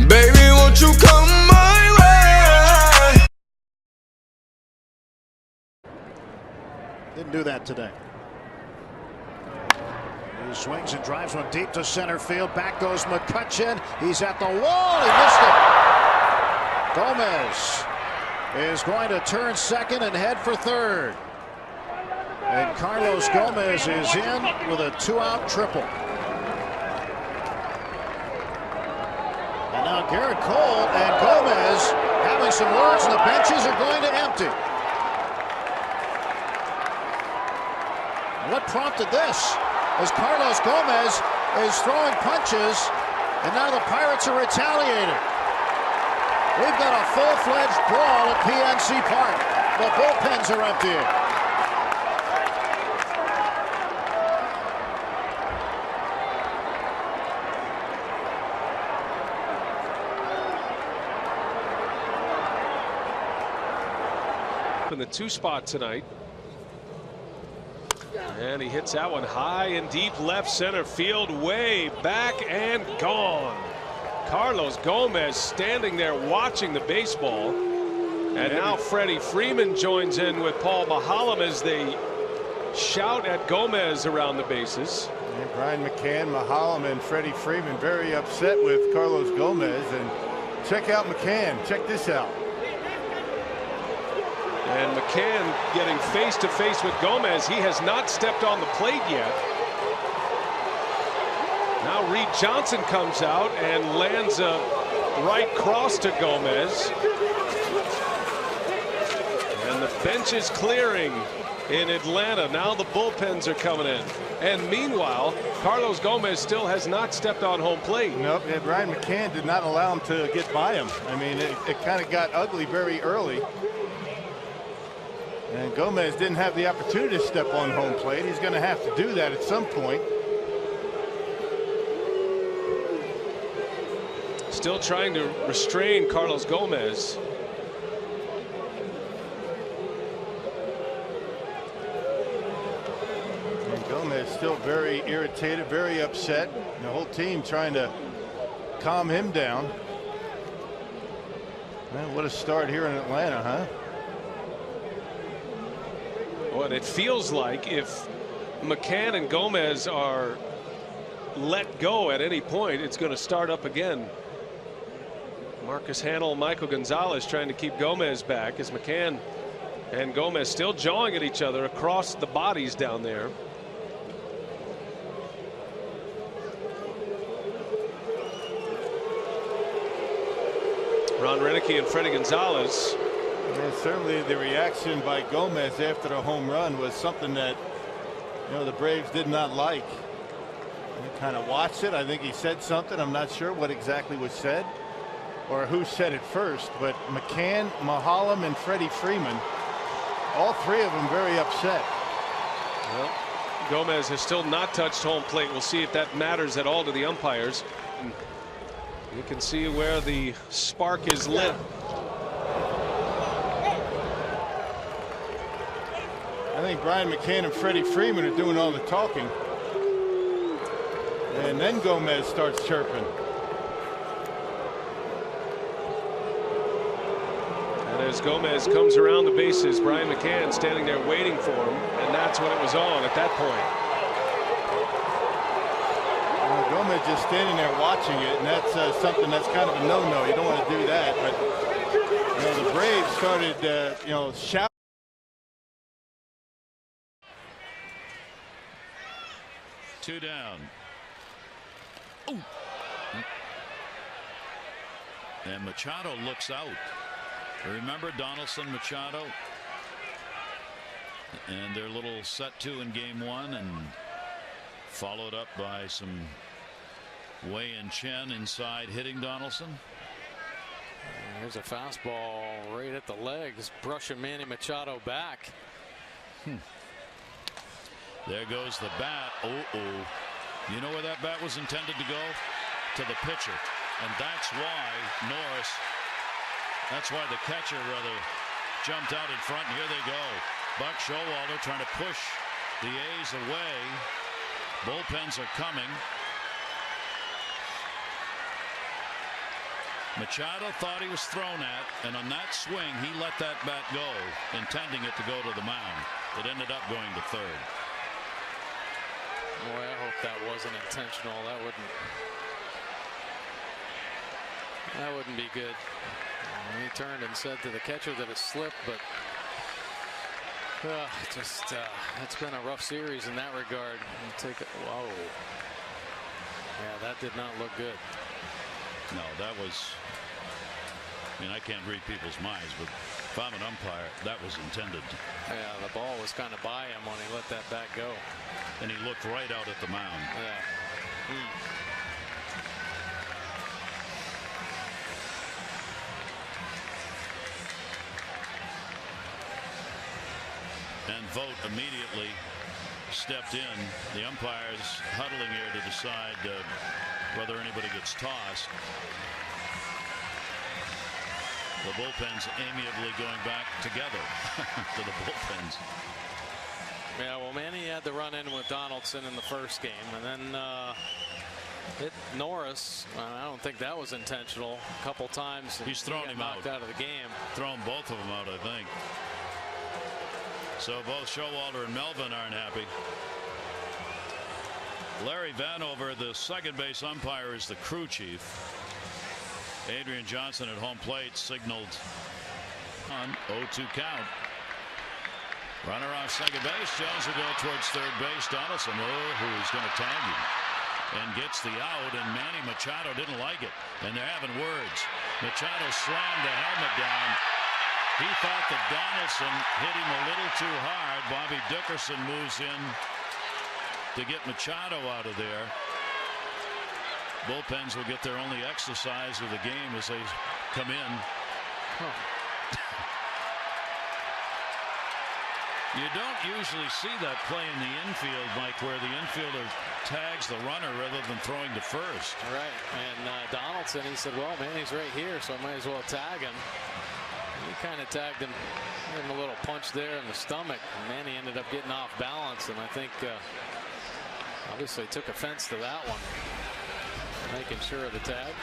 Baby, won't you come my way? Didn't do that today. He swings and drives one deep to center field. Back goes McCutchen. He's at the wall. He missed it. Gomez is going to turn second and head for third. And Carlos Gomez is in with a two-out triple. And now Garrett Cole and Gomez having some words, and the benches are going to empty. What prompted this? As Carlos Gomez is throwing punches, and now the Pirates are retaliating. We've got a full-fledged brawl at PNC Park. The bullpens are emptying. In the two spot tonight, and he hits that one high and deep left center field, way back and gone. Carlos Gomez standing there watching the baseball, and now Freddie Freeman joins in with Paul Maholm as they shout at Gomez around the bases. And Brian McCann, Maholm, and Freddie Freeman very upset with Carlos Gomez. And check out McCann. Check this out. And McCann getting face to face with Gomez. He has not stepped on the plate yet. Now Reed Johnson comes out and lands a right cross to Gomez. And the bench is clearing in Atlanta. Now the bullpens are coming in. And meanwhile, Carlos Gomez still has not stepped on home plate. Nope, and Brian McCann did not allow him to get by him. I mean, it kind of got ugly very early. And Gomez didn't have the opportunity to step on home plate. He's going to have to do that at some point. Still trying to restrain Carlos Gomez. And Gomez still very irritated, very upset. And the whole team trying to calm him down. Man, what a start here in Atlanta, huh? Well, it feels like if McCann and Gomez are let go at any point, it's going to start up again. Marcus Hanel, Michael Gonzalez trying to keep Gomez back as McCann and Gomez still jawing at each other across the bodies down there. Ron Renicky and Freddie Gonzalez. And certainly the reaction by Gomez after the home run was something that, you know, the Braves did not like. He kind of watched it. I think he said something. I'm not sure what exactly was said or who said it first, but McCann, Maholm, and Freddie Freeman, all three of them very upset. Well, Gomez has still not touched home plate. We'll see if that matters at all to the umpires. You can see where the spark is lit. I think Brian McCann and Freddie Freeman are doing all the talking. And then Gomez starts chirping. And as Gomez comes around the bases, Brian McCann standing there waiting for him. And that's when it was on at that point. Well, Gomez just standing there watching it. And that's something that's kind of a no-no. You don't want to do that. But, you know, the Braves started, you know, shouting. Two down. Ooh. And Machado looks out. Remember Donaldson, Machado, and their little set two in game one, and followed up by some Wei and Chen inside hitting Donaldson. There's a fastball right at the legs, brushing Manny Machado back. There goes the bat. You know where that bat was intended to go? To the pitcher. And that's why the catcher rather jumped out in front. And here they go. Buck Showalter trying to push the A's away. Bullpens are coming. Machado thought he was thrown at, and on that swing he let that bat go, intending it to go to the mound. It ended up going to third. Boy, I hope that wasn't intentional. That wouldn't be good. He turned and said to the catcher that it slipped, but it's been a rough series in that regard. Whoa. Yeah, that did not look good. No, that was, I mean, I can't read people's minds, but if I'm an umpire, that was intended. Yeah, the ball was kind of by him when he let that bat go. And he looked right out at the mound. Yeah. And Vogt immediately stepped in. The umpires huddling here to decide whether anybody gets tossed. The bullpens amiably going back together to the bullpens. Yeah, well, Manny had the run in with Donaldson in the first game, and then hit Norris. I don't think that was intentional. A couple times he's thrown him knocked out of the game. Thrown both of them out, I think. So both Showalter and Melvin aren't happy. Larry Vanover, the second base umpire, is the crew chief. Adrian Johnson at home plate signaled on 0-2 count. Runner off second base. Jones will go towards third base. Donaldson, who's going to tag him, and gets the out. And Manny Machado didn't like it, and they're having words. Machado slammed the helmet down. He thought that Donaldson hit him a little too hard. Bobby Dickerson moves in to get Machado out of there. Bullpens will get their only exercise of the game as they come in. You don't usually see that play in the infield, Mike, where the infielder tags the runner rather than throwing to first. Right, and Donaldson, he said, well, Manny's right here, so I might as well tag him. He kind of tagged him, gave him a little punch there in the stomach. And Manny ended up getting off balance, and I think obviously took offense to that one. Making sure of the tag.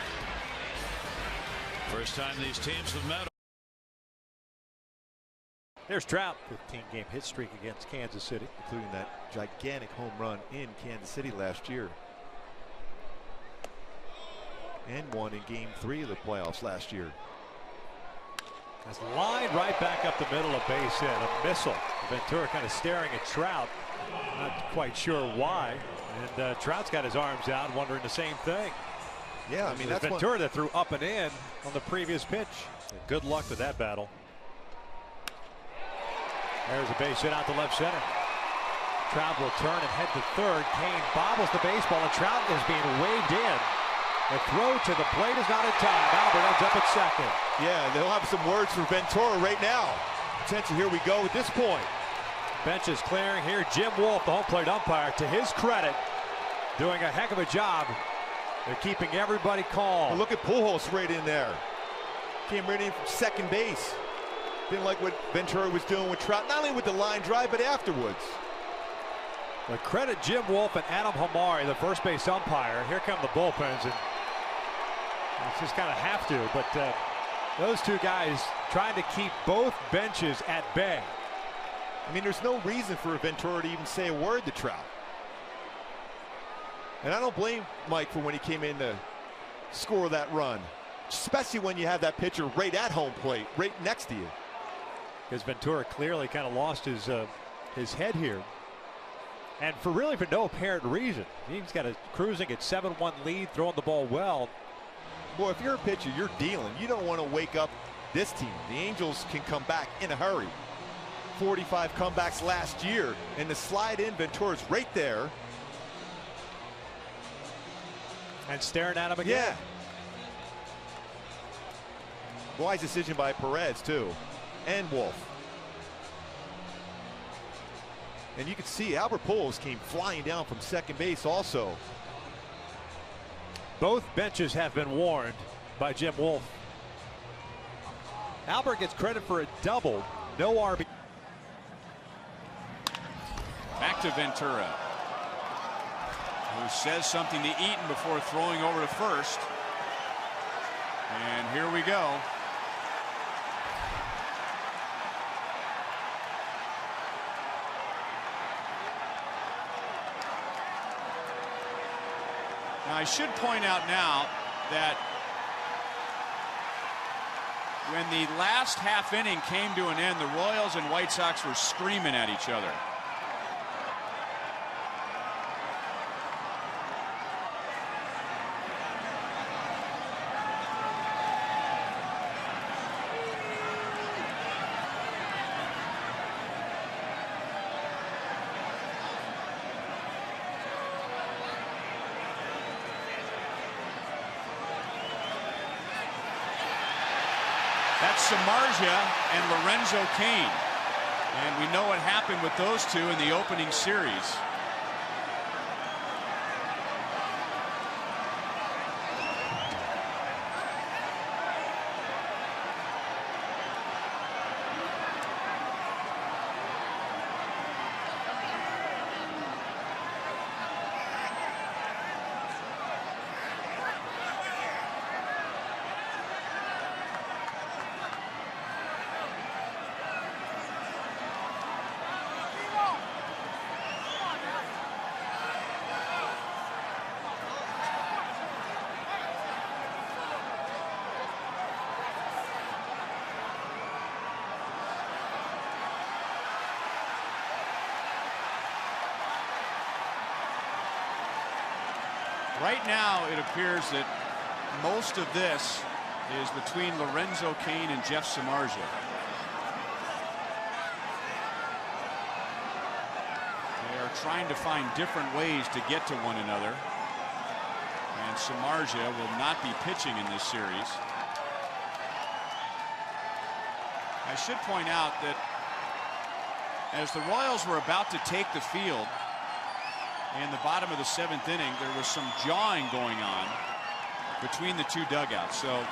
First time these teams have met. There's Trout. 15-game hit streak against Kansas City, including that gigantic home run in Kansas City last year. And one in game 3 of the playoffs last year. That's lined right back up the middle of base hit. A missile. Ventura kind of staring at Trout. Not quite sure why. And Trout's got his arms out, wondering the same thing. Yeah, I mean, that's Ventura that threw up and in on the previous pitch. And good luck with that battle. There's a base hit out to left center. Trout will turn and head to third. Kane bobbles the baseball, and Trout is being waved in. The throw to the plate is not in time. Albert ends up at second. Yeah, they'll have some words for Ventura right now. Attention, here we go at this point. Bench is clearing here. Jim Wolf, the home plate umpire, to his credit, doing a heck of a job. They're keeping everybody calm. Well, look at Pujols right in there. Came right in from second base. Didn't like what Ventura was doing with Trout, not only with the line drive, but afterwards. But credit Jim Wolf and Adam Hamari, the first base umpire. Here come the bullpens, and it's just kind of have to. But those two guys trying to keep both benches at bay. I mean, there's no reason for Ventura to even say a word to Trout. And I don't blame Mike for when he came in to score that run, especially when you have that pitcher right at home plate, right next to you. Because Ventura clearly kind of lost his head here. And for no apparent reason. He's got a cruising at 7-1 lead, throwing the ball well. Boy, if you're a pitcher, you're dealing. You don't want to wake up this team. The Angels can come back in a hurry. 45 comebacks last year, and the slide in, Ventura's right there. And staring at him again. Yeah. Wise decision by Perez, too, and Wolf. And you can see Albert Pujols came flying down from second base also. Both benches have been warned by Jim Wolf. Albert gets credit for a double. No RB. Back to Ventura. who says something to Eaton before throwing over to first. And here we go. Now, I should point out now that when the last half inning came to an end, the Royals and White Sox were screaming at each other. That's Samardzija and Lorenzo Cain. And we know what happened with those two in the opening series. Right now, it appears that most of this is between Lorenzo Cain and Jeff Samardzija. They are trying to find different ways to get to one another. And Samardzija will not be pitching in this series. I should point out that as the Royals were about to take the field in the bottom of the 7th inning, there was some jawing going on between the two dugouts. So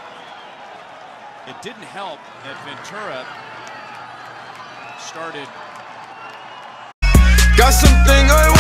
it didn't help that Ventura started. Got something I